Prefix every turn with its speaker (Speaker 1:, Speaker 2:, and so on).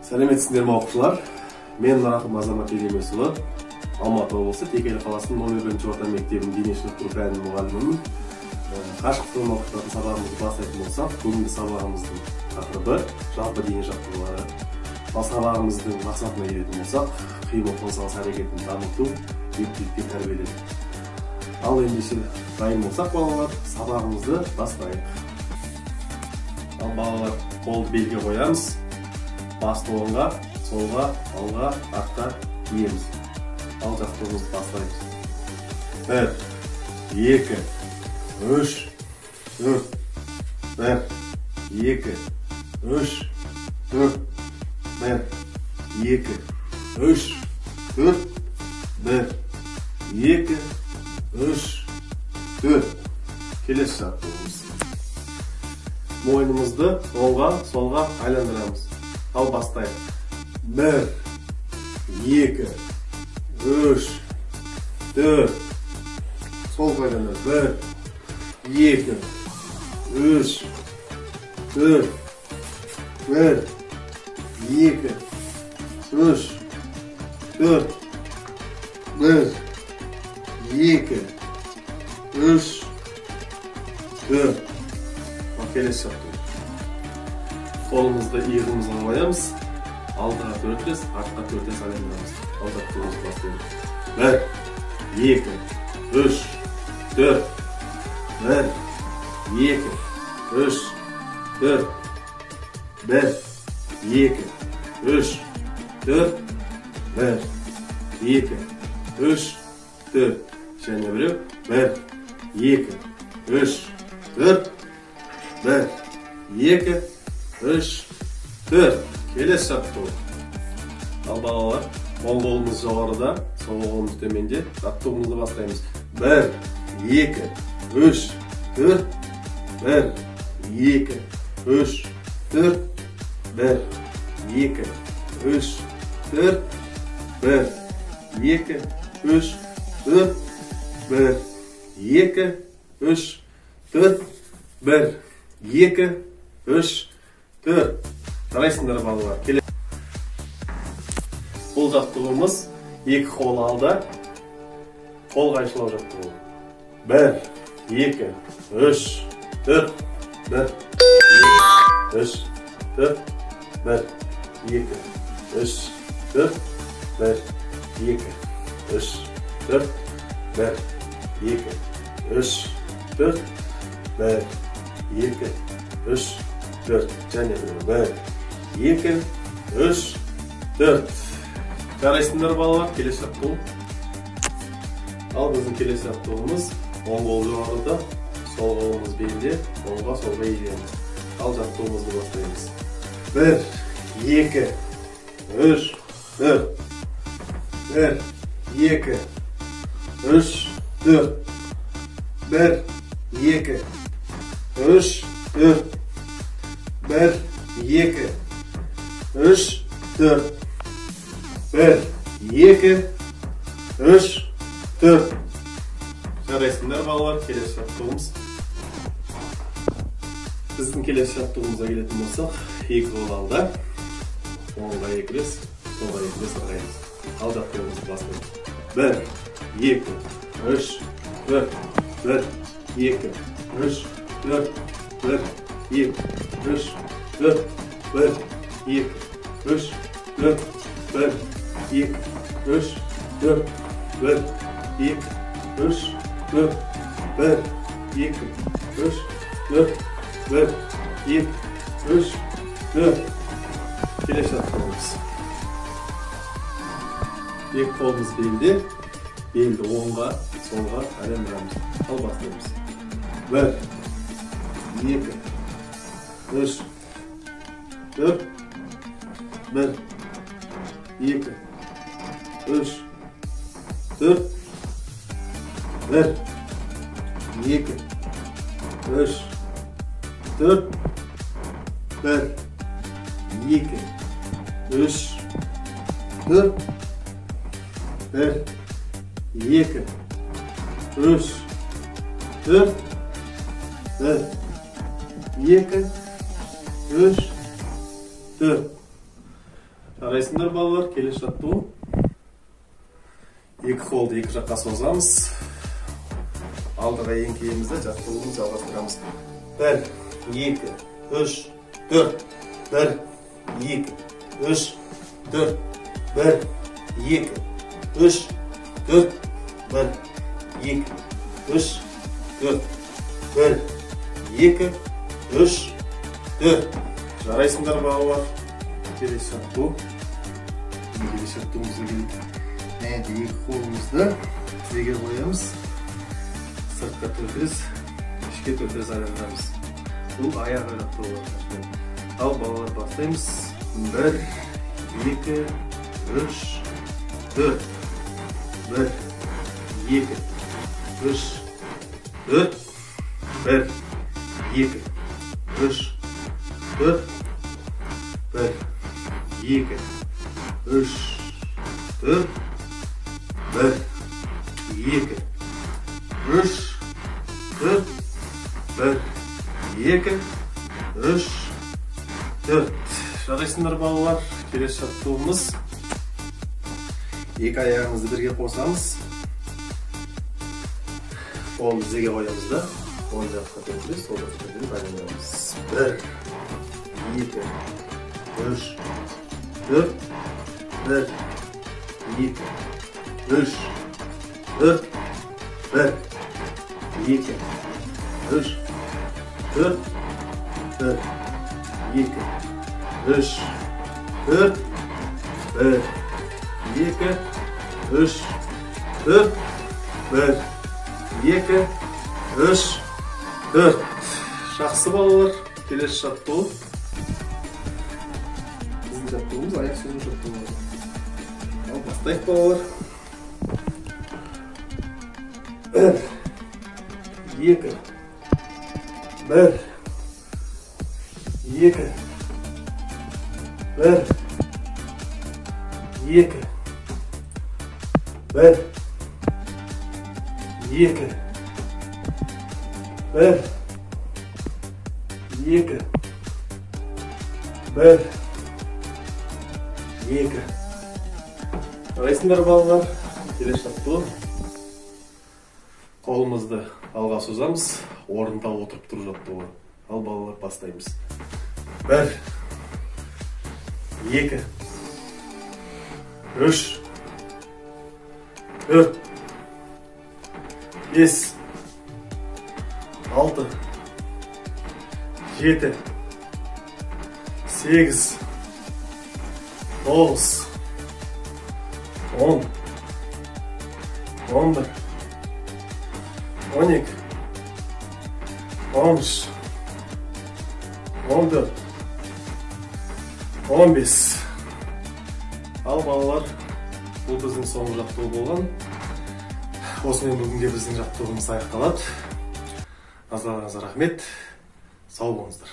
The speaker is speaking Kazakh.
Speaker 1: Сәлеметсіздер ме оқушылар? Мен Нарахым Азамат Елемесұлы, Алматы облысы Текелі қаласының номер 1 орта мектебінің дене шынықтыру пәнінің мұғалімімін. Қашықтықтан оқытатын сабағымызды бастайтын болсақ, бүгінгі сабағымыздың тақырыбы жалпы дене жаттығулары. Ал сабағымыздың мақсатына келетін болсақ, қимыл қозғалыс әрекетін дамыту, ептілікке тәрбиелеу. Ал ендеше дайын болсақ, балалар, сабағымызды бастайық. Ал балалар, қолды белге қоямыз. Басты оңға, солға, алға, артқа киеміз. Ал жаттығуымызды бастаймыз. 1, 2, 3, 4. 1, 2, 3, 4. 1, 2, 3, 4. 1, 2, 3, 4. Келесі жаттығуымыз. Мойнымызды оңға, солға айландырамыз. Ал бастайық. 1, 2, 3, 4. Солға айланыр. 1, 2, 3, 4. 1, 2, 3, 4. 1, 2, 3, 4. Келесі жаттығу. Қолымызды иығымызға қоямыз. Алдыға 4 рет, артқа 4 рет айландырамыз. Ал жаттығуымызды бастаймыз. 1, 2, 3, 4. 1, 2, 3, 4. 1, 2, 3, 4. 1, 2, 3, 4. Және біреу. 1, 2, 3, 4. 1, 2, 3, 4. Келесі жаттығу. Ал балалар, оң қолымыз жоғарыда, сол қолымыз төменде. Жаттығуымызды бастаймыз. 1, 2, 3, 4. 1, 2, 3, 4. 1, 2, 3, 4. 1, 2, 3, 4. 1, 2, 3, 4. 1, 2, 3, 4. Жарайсыңдар балалар. Бұл жаттығуымыз екі қол алда, қол қайшылау жаттығуы. 1, 2, 3, 4. 1, 2, 3, 4. 1, 2, 3, 4. 1, 2, 3, 4. 1, 2, 3, 4. 1, 2, 3, 4. Және 1, 2, 3, 4. Жарайсыңдар балалар, келесі жаттығу. Ал біздің келесі жаттығуымыз оң қол жоғарыда, сол қолымыз белде, оңға солға иеміз. Ал жаттығуымызды бастаймыз. 1, 2, 3, 4. 1, 2, 3, 4. 1, 2, 3, 4. 1, 2, 3, 4. 1, 2, 3, 4. Жарайсыңдар балалар, келесі жаттығуымыз. Біздің келесі жаттығуымызға келетін болсақ, екі қол алда, оңға екілес, солға екілес ағаймыз. Ал жаттығуымызды бастаймыз. 1, 2, 3, 4. 1, 2, 3, 4. 1, 2, 3, 4. 1, 2, 3, 4. 1, 2, 3, 4. 1, 2, 3, 4. 1, 2, 3, 4. 1, 2, 3, 4. Келесі жаттығуымыз. Екі қолымыз белде, белді оңға, солға айландырамыз. Ал бастаймыз. 1, 2, 3, 4. 1, 2, 3, 4. 1, 2, 3, 4. 1, 2, 3, 4. 1, 2, 3, 4. 1, 2, 3, 4. Жарайсыңдар балалар, келесі жаттығу. Екі қолды екі жаққа созамыз. Алдыға еңкеймізді, жаттығуымызды жалғастырамыз. 1, 2, 3, 4. 1, 2, 3, 4. 1, 2, 3, 4. 1, 2, 3, 4. 1, 2, 3, 4. Жарайсыңдар балалар. Келесі жаттығу. Келесі жаттығуымызға келді. Енді екі қолымызды тізеге қоямыз. Сыртқа төртіріз, ішке төртіріз айландырамыз. Бұл аяқ жаттығу болады. Ал балалар бастаймыз. 1, 2, 3, 4. 1, 2, 3, 4. 1, 2, 3, 4. 1, 2, 3, 4. 1, 2, 3, 4. 1, 2, 3, 4. Жарайсыңдар балалар, келесі жаттығуымыз. Екі аяғымызды бірге қосамыз. Қолды тізеге қоямыз да. Оң жаққа төндіріп, сол жаққа төндіріп айландырамыз. 1, 2, 3, 4. 1, 2, 3, 4. 1, 2, 3, 4. 1, 2, 3, 4. 1, 2, 3, 4. 1, 2, 3, 4. Жақсы балалар, келесі жаттығу. Біздің жаттығуымыз аяқ созу жаттығуы. Ал бастайық балалар. 1, 2, 1, 2, 1, 2, 1, 2, 1, 2, 1, 2. Жарайсыңдар балалар, келесі жаттығу. Қолымызды алға созамыз, орында отырып тұру жаттығуы. Ал балалар бастаймыз. 1, 2, 3, 4, 5, 6, 7, 8, 9, 10, 11, 12, 13, 14, 15. Ал балалар, бұл біздің соңғы жаттығу болған. Осымен бүгінге біздің жаттығуымыз аяқталады. Назарларыңызға рахмет. Сау болыңыздар.